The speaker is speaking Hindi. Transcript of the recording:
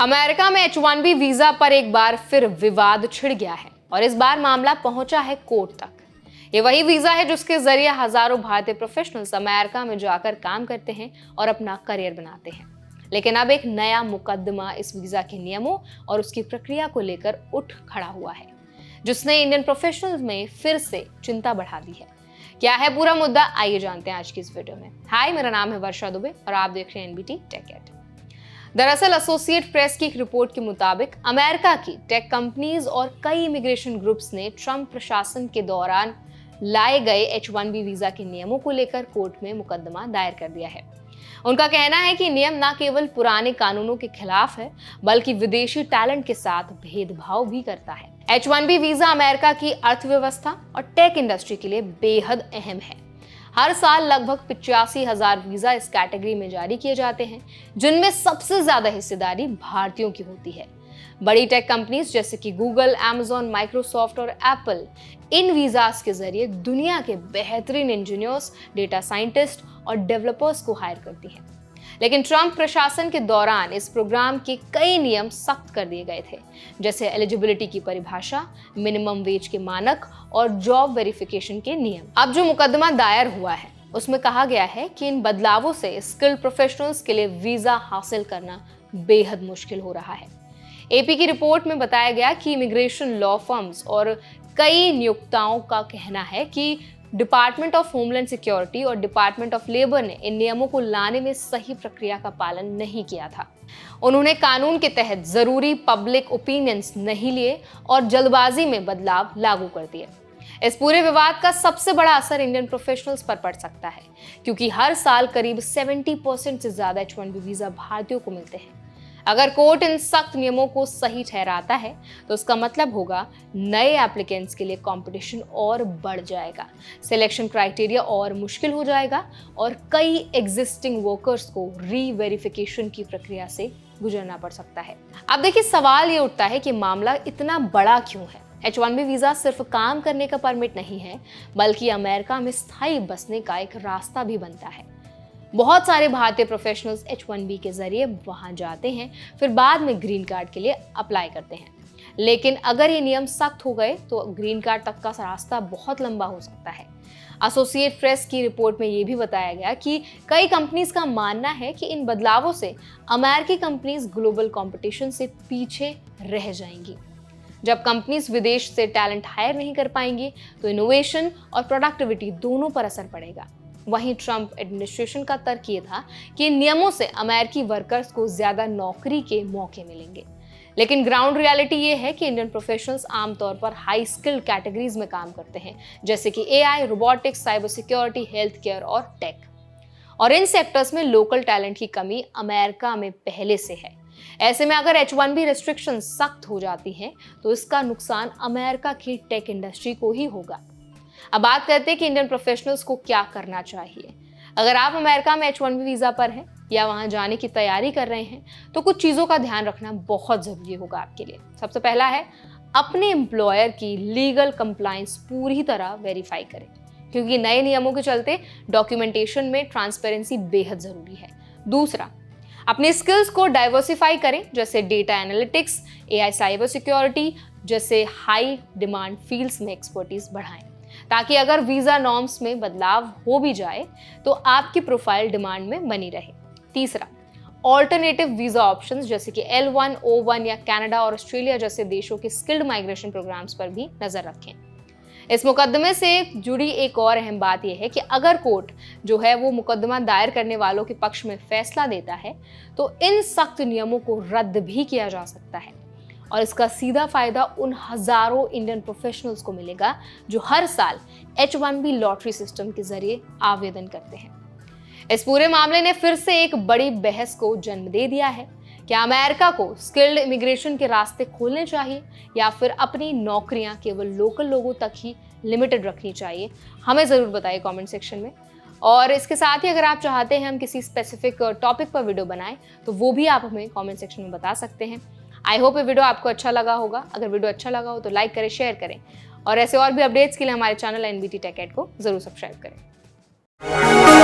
अमेरिका में H1B वीजा पर एक बार फिर विवाद छिड़ गया है और इस बार मामला पहुंचा है कोर्ट तक। ये वही वीजा है जिसके जरिए हजारों भारतीय प्रोफेशनल्स अमेरिका में जाकर काम करते हैं और अपना करियर बनाते हैं। लेकिन अब एक नया मुकदमा इस वीजा के नियमों और उसकी प्रक्रिया को लेकर उठ खड़ा हुआ है, जिसने इंडियन प्रोफेशनल्स में फिर से चिंता बढ़ा दी है। क्या है पूरा मुद्दा, आइए जानते हैं आज की इस वीडियो में। हाय, मेरा नाम है वर्षा दुबे और आप देख रहे हैं एनबीटी टेक एट। दरअसल एसोसिएट प्रेस की एक रिपोर्ट के मुताबिक अमेरिका की टेक कंपनीज और कई इमिग्रेशन ग्रुप्स ने ट्रंप प्रशासन के दौरान लाए गए H1B वीजा के नियमों को लेकर कोर्ट में मुकदमा दायर कर दिया है। उनका कहना है कि नियम न केवल पुराने कानूनों के खिलाफ है, बल्कि विदेशी टैलेंट के साथ भेदभाव भी करता है। H1B वीजा अमेरिका की अर्थव्यवस्था और टेक इंडस्ट्री के लिए बेहद अहम है। हर साल लगभग 85,000 वीजा इस कैटेगरी में जारी किए जाते हैं, जिनमें सबसे ज्यादा हिस्सेदारी भारतीयों की होती है। बड़ी टेक कंपनीज जैसे कि गूगल, अमेज़न, माइक्रोसॉफ्ट और एप्पल इन वीजास के जरिए दुनिया के बेहतरीन इंजीनियर्स, डेटा साइंटिस्ट और डेवलपर्स को हायर करती हैं। लेकिन ट्रंप प्रशासन के दौरान इस प्रोग्राम के कई नियम सख्त कर दिए गए थे, जैसे एलिजिबिलिटी की परिभाषा, मिनिमम वेज के मानक और जॉब वेरिफिकेशन के नियम। अब जो मुकदमा दायर हुआ है उसमें कहा गया है कि इन बदलावों से स्किल्ड प्रोफेशनल्स के लिए वीजा हासिल करना बेहद मुश्किल हो रहा है। एपी की रिपोर्ट में बताया गया कि इमिग्रेशन लॉ फर्म्स और कई नियोक्ताओं का कहना है कि डिपार्टमेंट ऑफ होमलैंड सिक्योरिटी और डिपार्टमेंट ऑफ लेबर ने इन नियमों को लाने में सही प्रक्रिया का पालन नहीं किया था। उन्होंने कानून के तहत जरूरी पब्लिक ओपिनियंस नहीं लिए और जल्दबाजी में बदलाव लागू कर दिए। इस पूरे विवाद का सबसे बड़ा असर इंडियन प्रोफेशनल्स पर पड़ सकता है, क्योंकि हर साल करीब 70% से ज्यादा H1B वीजा भारतीयों को मिलते हैं। अगर कोर्ट इन सख्त नियमों को सही ठहराता है तो इसका मतलब होगा नए एप्लीकेंट्स के लिए कंपटीशन और बढ़ जाएगा, सिलेक्शन क्राइटेरिया और मुश्किल हो जाएगा और कई एग्जिस्टिंग वर्कर्स को री-वेरिफिकेशन की प्रक्रिया से गुजरना पड़ सकता है। अब देखिए, सवाल ये उठता है कि मामला इतना बड़ा क्यों है। H1B वीजा सिर्फ काम करने का परमिट नहीं है, बल्कि अमेरिका में स्थायी बसने का एक रास्ता भी बनता है। बहुत सारे भारतीय प्रोफेशनल्स H1B के जरिए वहां जाते हैं, फिर बाद में ग्रीन कार्ड के लिए अप्लाई करते हैं। लेकिन अगर ये नियम सख्त हो गए तो ग्रीन कार्ड तक का रास्ता बहुत लंबा हो सकता है। एसोसिएट प्रेस की रिपोर्ट में ये भी बताया गया कि कई कंपनीज का मानना है कि इन बदलावों से अमेरिकी कंपनीज ग्लोबल कंपटीशन से पीछे रह जाएंगी। जब कंपनीज विदेश से टैलेंट हायर नहीं कर पाएंगी तो इनोवेशन और प्रोडक्टिविटी दोनों पर असर पड़ेगा। वहीं ट्रंप एडमिनिस्ट्रेशन का तर्क ये था कि इन नियमों से अमेरिकी वर्कर्स को ज्यादा नौकरी के मौके मिलेंगे। लेकिन ग्राउंड रियलिटी ये है कि इंडियन प्रोफेशनल्स आमतौर पर हाई स्किल्ड कैटेगरीज में काम करते हैं, जैसे कि AI, robotics, cyber security, health care और टेक। और इन सेक्टर्स में लोकल टैलेंट की कमी अमेरिका में पहले से है। ऐसे में अगर H1B रेस्ट्रिक्शन सख्त हो जाती हैं तो इसका नुकसान अमेरिका की टेक इंडस्ट्री को ही होगा। अब बात करते हैं कि इंडियन प्रोफेशनल्स को क्या करना चाहिए। अगर आप अमेरिका में H1B वीजा पर हैं या वहां जाने की तैयारी कर रहे हैं तो कुछ चीजों का ध्यान रखना बहुत जरूरी होगा आपके लिए। सबसे पहला है, अपने एम्प्लॉयर की लीगल कंप्लायंस पूरी तरह वेरीफाई करें, क्योंकि नए नियमों के चलते डॉक्यूमेंटेशन में ट्रांसपेरेंसी बेहद जरूरी है। दूसरा, अपने स्किल्स को डाइवर्सिफाई करें, जैसे data analytics, AI, cyber security जैसे हाई डिमांड फील्ड्स में एक्सपर्टीज बढ़ाएं, ताकि अगर वीजा नॉर्म्स में बदलाव हो भी जाए तो आपकी प्रोफाइल डिमांड में बनी रहे। तीसरा, ऑल्टरनेटिव वीजा ऑप्शंस जैसे कि L1, O1 या कनाडा और ऑस्ट्रेलिया जैसे देशों के स्किल्ड माइग्रेशन प्रोग्राम्स पर भी नजर रखें। इस मुकदमे से जुड़ी एक और अहम बात यह है कि अगर कोर्ट जो है वो मुकदमा दायर करने वालों के पक्ष में फैसला देता है तो इन सख्त नियमों को रद्द भी किया जा सकता है और इसका सीधा फायदा उन हजारों इंडियन प्रोफेशनल्स को मिलेगा जो हर साल H1B लॉटरी सिस्टम के जरिए आवेदन करते हैं। इस पूरे मामले ने फिर से एक बड़ी बहस को जन्म दे दिया है। क्या अमेरिका को स्किल्ड इमिग्रेशन के रास्ते खोलने चाहिए या फिर अपनी नौकरियां केवल लोकल लोगों तक ही लिमिटेड रखनी चाहिए? हमें ज़रूर बताइए कमेंट सेक्शन में। और इसके साथ ही अगर आप चाहते हैं हम किसी स्पेसिफिक टॉपिक पर वीडियो बनाएं तो वो भी आप हमें कमेंट सेक्शन में बता सकते हैं। आई होप ये वीडियो आपको अच्छा लगा होगा। अगर वीडियो अच्छा लगा हो तो लाइक करें, शेयर करें और ऐसे और भी अपडेट्स के लिए हमारे चैनल एनबीटी टेक एट को जरूर सब्सक्राइब करें।